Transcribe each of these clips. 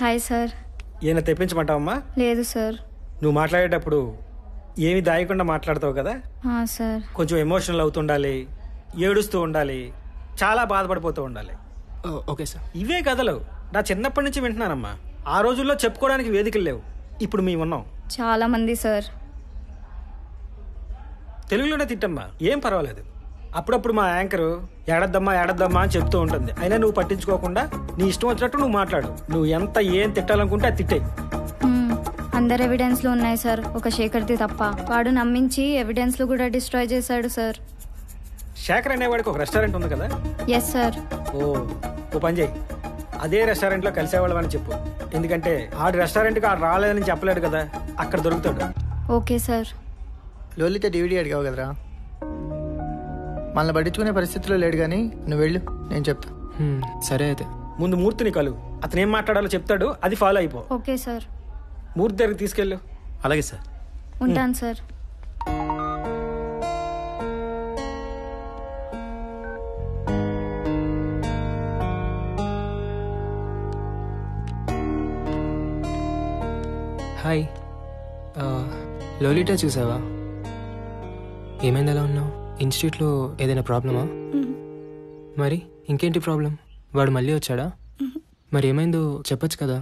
Hi sir. ఏమైనా తెప్పించమంటావమ్మా? లేదు sir. నువ్వు మాట్లాడేటప్పుడు ఏమి దాయకుండా మాట్లాడతావు కదా సార్. కొంచెం ఎమోషనల్ అవుతుండాలి, ఏడుస్తూ ఉండాలి, చాలా బాధపడిపోతూ ఉండాలి. Okay sir. ఇవే కథలు నా చిన్నప్పటి నుంచి వింటున్నానమ్మా. ఆ రోజుల్లో చెప్పుకోవడానికి వేదికలు లేవు, ఇప్పుడు మేము ఉన్నాం. చాలా మంది సార్. తెలుగులోనే తిట్టమ్మా, ఏం పర్వాలేదు. అప్పుడప్పుడు మా యాంకరు ఏడద్దమ్మా అని చెప్తూ ఉంటుంది, అయినా నువ్వు పట్టించుకోకుండా నీ ఇష్టం వచ్చినట్టు నువ్వు మాట్లాడు. నువ్వు ఎంత ఏం తిట్టాలనుకుంటే అది తిట్టే. అందరు ఎవిడెన్స్లు ఉన్నాయి సార్, ఒక శేఖర్ది తప్ప. వాడు నమ్మించి ఎవిడెన్స్లు కూడా డిస్ట్రాయ్ చేశాడు సార్. శేఖర్ అనేవాడికి ఒక రెస్టారెంట్ ఉంది కదా? Yes sir. ఓ పని చేయి, అదే రెస్టారెంట్లో కలిసేవాళ్ళం అని చెప్పు. ఎందుకంటే ఆడి రెస్టారెంట్కి ఆడు రాలేదని చెప్పలేడు కదా, అక్కడ దొరుకుతాడు. Okay sir. లోలిత డివిడీ అడిగావు కదరా, మనల్ని పట్టించుకునే పరిస్థితిలో లేడు, కానీ నువ్వు వెళ్ళు, నేను చెప్తా. సరే అయితే ముందు మూర్తిని కలు, అతను ఏం మాట్లాడాలో చెప్తాడు, అది ఫాలో అయిపో. Okay sir. మూర్తి దగ్గరికి తీసుకెళ్ళు. అలాగే సార్. ఉంటాను సార్. హాయ్, లోలిటా చూసావా? ఏమైంది, ఎలా ఉన్నావు? ఇన్స్టిట్యూట్లో ఏదైనా ప్రాబ్లమా? మరి ఇంకేంటి ప్రాబ్లం? వాడు మళ్ళీ వచ్చాడా? మరి ఏమైందో చెప్పొచ్చు కదా.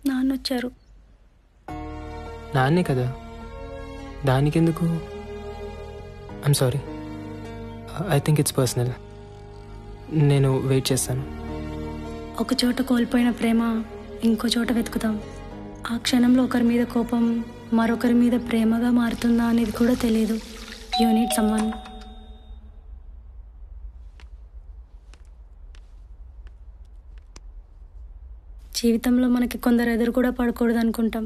నాన్న వచ్చారు. నాన్నే కదా, దానికెందుకు? I'm sorry, I think it's personal. నేను వెయిట్ చేస్తాను. ఒక చోట కోల్పోయిన ప్రేమ ఇంకో చోట వెతుకుతాం. ఆ క్షణంలో ఒకరి మీద కోపం మరొకరి మీద ప్రేమగా మారుతుందా అనేది కూడా తెలియదు. You need someone. జీవితంలో మనకి కొందరు ఎదురు కూడా పడకూడదు అనుకుంటాం,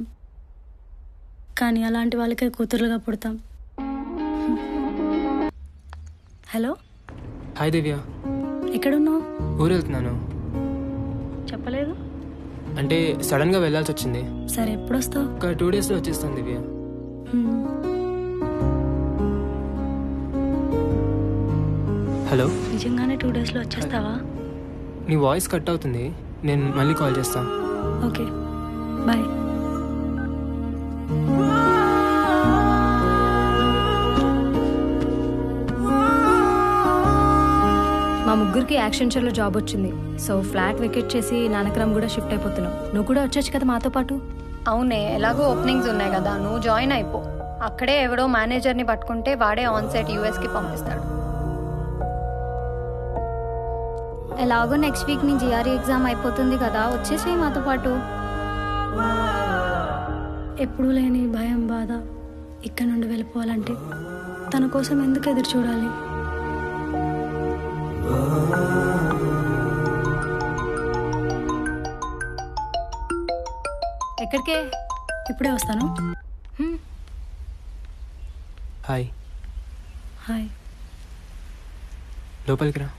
కానీ అలాంటి వాళ్ళకే కూతురుగా పుడతాం. హలో. హాయ్ దివ్య. ఎక్కడున్నావు? ఊరు వెళ్తున్నాను. చెప్పలేదు. అంటే సడన్గా వెళ్ళాల్సి వచ్చింది. సరే, ఎప్పుడు వస్తావు? ఒక 2 డేస్లో వచ్చేస్తాను దివ్య. హలో. నిజంగానే 2 డేస్లో వచ్చేస్తావా? నీ వాయిస్ కట్ అవుతుంది, నేను మళ్ళీ కాల్ చేస్తాను. Okay, bye. మా ముగ్గురికి యాక్షన్ షోలో జాబ్ వచ్చింది. సో ఫ్లాట్ వెకేట్ చేసి నానక్రమ్ కూడా షిఫ్ట్ అయిపోతున్నాం. నువ్వు కూడా వచ్చేచ్చు కదా మాతో పాటు. అవునే, ఎలాగో ఓపెనింగ్స్ ఉన్నాయి కదా, నువ్వు జాయిన్ అయిపో. అక్కడే ఎవడో మేనేజర్ని పట్టుకుంటే వాడే ఆన్ సైట్ యూఎస్కి పంపిస్తాడు. ఎలాగో నెక్స్ట్ వీక్ నీ జిఆర్ఈ ఎగ్జామ్ అయిపోతుంది కదా, వచ్చేసి మాతో పాటు. ఎప్పుడూ లేని భయం, బాధ ఇక్కడ నుండి వెళ్ళిపోవాలంటే తన కోసం ఎందుకు ఎదురు చూడాలి? ఎక్కడికే? ఇప్పుడే వస్తాను. హాయ్. హాయ్. లోపలికి రా.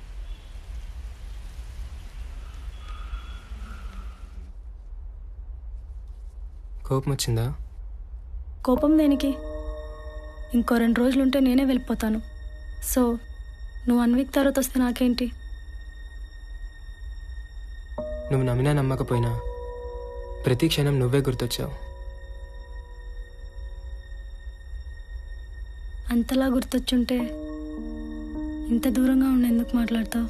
కోపం వచ్చిందా? కోపం దేనికి? ఇంకో 2 రోజులుంటే నేనే వెళ్ళిపోతాను. సో నువ్వు 1 వీక్ తర్వాత వస్తే నాకేంటి? నువ్వు నమ్మినా నమ్మకపోయినా ప్రతి క్షణం నువ్వే గుర్తొచ్చావు. అంతలా గుర్తొచ్చుంటే ఇంత దూరంగా ఉండి ఎందుకు మాట్లాడతావు?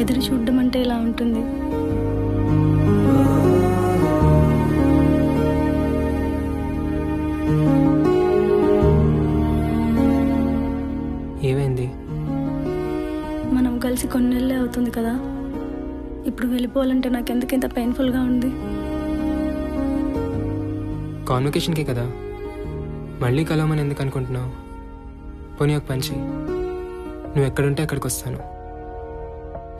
ఎదురు చూడడం అంటే ఇలా ఉంటుంది. ఏమైంది? మనం కలిసి కొన్ని నెలలే అవుతుంది కదా, ఇప్పుడు వెళ్ళిపోవాలంటే నాకెందుకు ఇంత పెయిన్ఫుల్గా ఉంది? కాన్వకేషన్కే కదా, మళ్ళీ కలవమని ఎందుకు అనుకుంటున్నావు? పోనీ ఒక పని చెయ్యి, నువ్వు ఎక్కడుంటే అక్కడికి వస్తాను,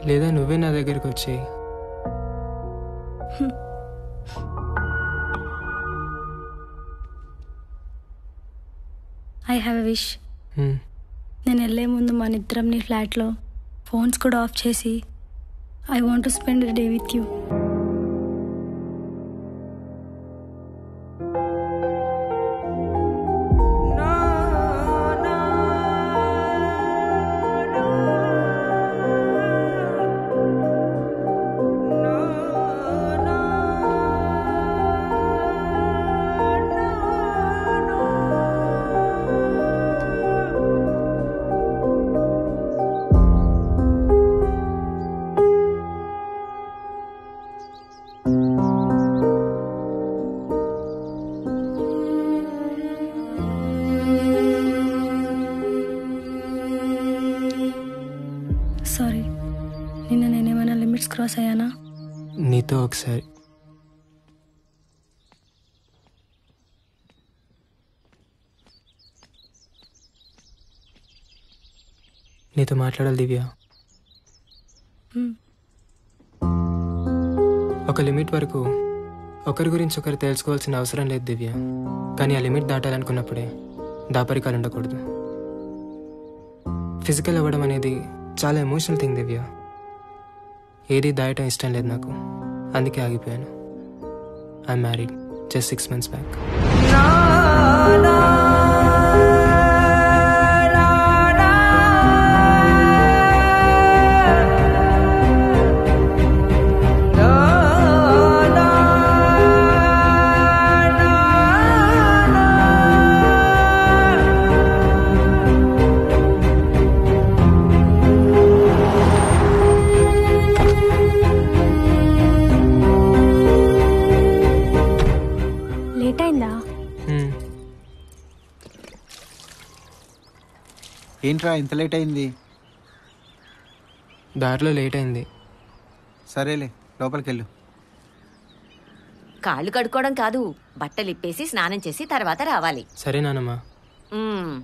లేదా నువ్వే నా దగ్గరికి వచ్చేయి. I have a wish. నేను వెళ్ళే ముందు మన ఇద్దరం నీ ఫ్లాట్లో ఫోన్స్ కూడా ఆఫ్ చేసి I want to spend a day with you. Pass అయ్యానా? నీతో ఒకసారి. నీతో మాట్లాడాలి దివ్య. ఒక లిమిట్ వరకు ఒకరి గురించి ఒకరు తెలుసుకోవాల్సిన అవసరం లేదు దివ్య. కానీ ఆ లిమిట్ దాటాలనుకున్నప్పుడే దాపరికాలు ఉండకూడదు. ఫిజికల్ అవ్వడం అనేది చాలా ఎమోషనల్ థింగ్ దివ్య. ఏది దాయటం ఇష్టం లేదు నాకు, అందుకే ఆగిపోయాను. I'm married just 6 months back. Late అయిందా? ఏంట్రా ఇంత లేట్ అయింది? దారిలో లేట్ అయింది. సరేలే, లోపలికి వెళ్ళు. కాళ్ళు కడుక్కోవడం కాదు, బట్టలు ఇప్పేసి స్నానం చేసి తర్వాత రావాలి. సరే నానమ్మా. మ్మ్.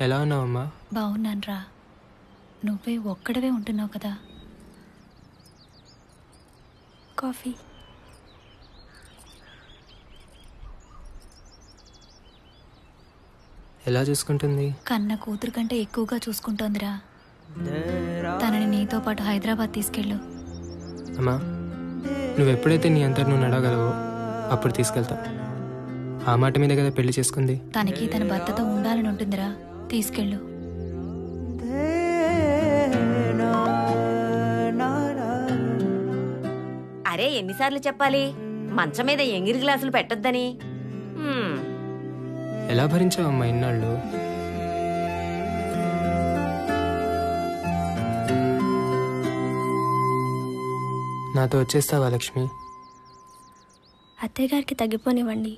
ఎలా ఉన్నావమ్మా? బాగున్నాన్రా. నువ్వే ఒక్కడవే ఉంటున్నావు కదా. కాఫీ. ఎలా చూసుకుంటుంది? కన్న కూతురు కంటే ఎక్కువగా చూసుకుంటోందిరా. తనని నీతో పాటు హైదరాబాద్ తీసుకెళ్ళు. అమ్మా, నువ్వెప్పుడైతే నీ అంతటి నువ్వు నడవగలవో అప్పుడు తీసుకెళ్తా. ఆ మాట మీద కదా పెళ్లి చేసుకుంది. తనకి తన భర్తతో ఉండాలని ఉంటుందిరా, తీసుకెళ్ళు. అరే ఎన్నిసార్లు చెప్పాలి మంచం మీద ఎంగిరి గ్లాసులు పెట్టొద్దని. మ్మ్. ఎలా భరించావమ్మా ఇన్నాళ్ళు? నాతో వచ్చేస్తావా లక్ష్మి? అత్తయ్య గారికి తగ్గిపోనివ్వండి.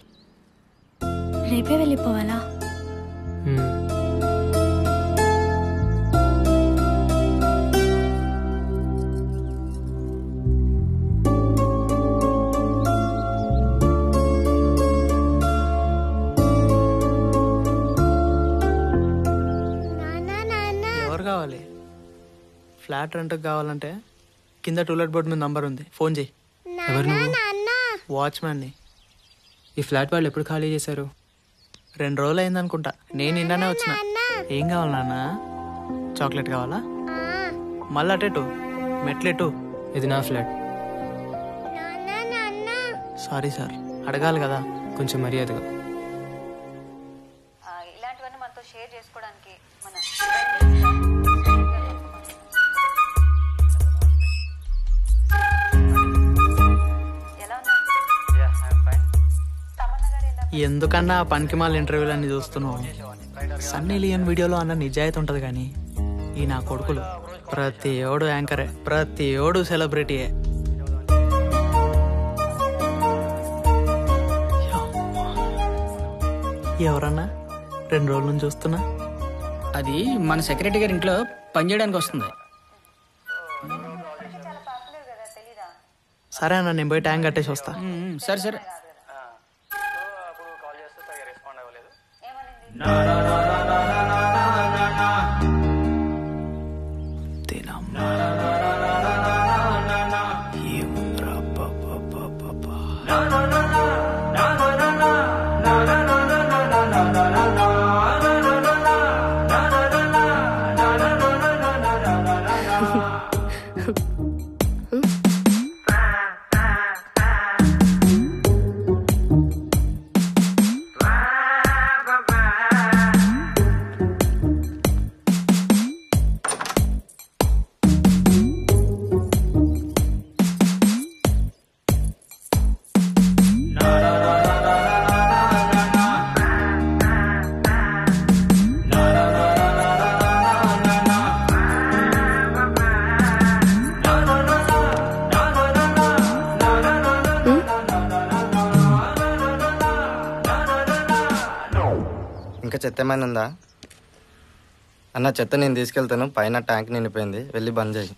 రేపే వెళ్ళిపోవాలా? ఎవరు కావాలి? ఫ్లాట్ రెంట్కి కావాలంటే కింద టూలెట్ బోర్డు మీద నంబర్ ఉంది, ఫోన్ చేయి. ఎవరు నువ్వు? వాచ్మ్యాన్ని. ఈ ఫ్లాట్ వాళ్ళు ఎప్పుడు ఖాళీ చేశారు? 2 రోజులు అయిందనుకుంటా. నేను నిన్ననే వచ్చిన. ఏం కావాలి నాన్న? చాక్లెట్ కావాలా? మళ్ళీ అటెటు మెట్లెటు. ఇది నా ఫ్లాట్. సారీ సార్, అడగాలి కదా. కొంచెం మర్యాదగా. ఇలాంటివన్నీ మనతో షేర్ చేసుకోవడానికి మన ఎందుకన్నా ఆ పనికిమాల ఇంటర్వ్యూలు అన్ని చూస్తున్నావు? సన్నీ లియోన్ వీడియోలో అన్న నిజాయితీ ఉంటుంది కానీ ఈ నా కొడుకులు ప్రతి ఓడు యాంకరే, ప్రతి ఓడు సెలబ్రిటీయే. ఎవరన్నా 2 రోజుల నుంచి చూస్తున్నా. అది మన సెక్రటరీ గారి ఇంట్లో పనిచేయడానికి వస్తుంది. సరే అన్న, నేను పోయి ట్యాంక్ కట్టేసి వస్తా. సరే సరే. చెత్త ఏమైనా ఉందా? అన్న చెత్త నేను తీసుకెళ్తాను, పైన ట్యాంక్ నిండిపోయింది, వెళ్ళి బంద్ చేయి.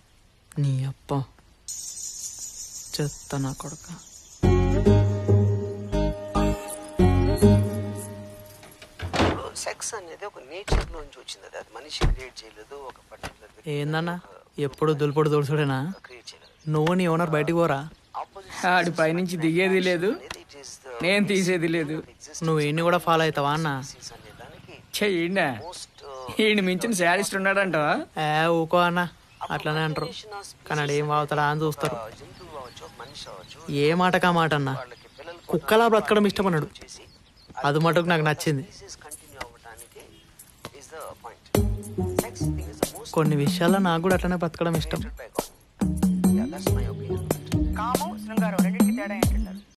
నీ అప్ప చెత్త నా కొడుక. సెక్స్ అనేది ఒక నేచర్ నుంచి వచ్చింది, అది మనిషి క్రియేట్ చేయలేదు. ఒక పర్టికులర్ ఏందన్నా ఎప్పుడు దులుపుడు దుడుచుడేనా? నువ్వు నీ ఓనర్ బయటికి పోరా? ఆడి పైనుంచి దిగేది లేదు, నేను తీసేది లేదు. నువ్వు ఈయన్ని కూడా ఫాలో అవుతావా అన్న? చెయ్యండా ఈయన మించిన శారీస్ట్ ఉన్నాడంటవా? ఊకో అన్న, అట్లనే అంటారు కానీ ఆడు ఏం వాగుతాడా అని చూస్తారు. ఏ మాటకా మాట అన్న, కుక్కలా బ్రతకడం ఇష్టమన్నాడు, అది మటుకు నాకు నచ్చింది. కొన్ని విషయాల్లో నాకు కూడా అట్లనే బ్రతకడం ఇష్టం.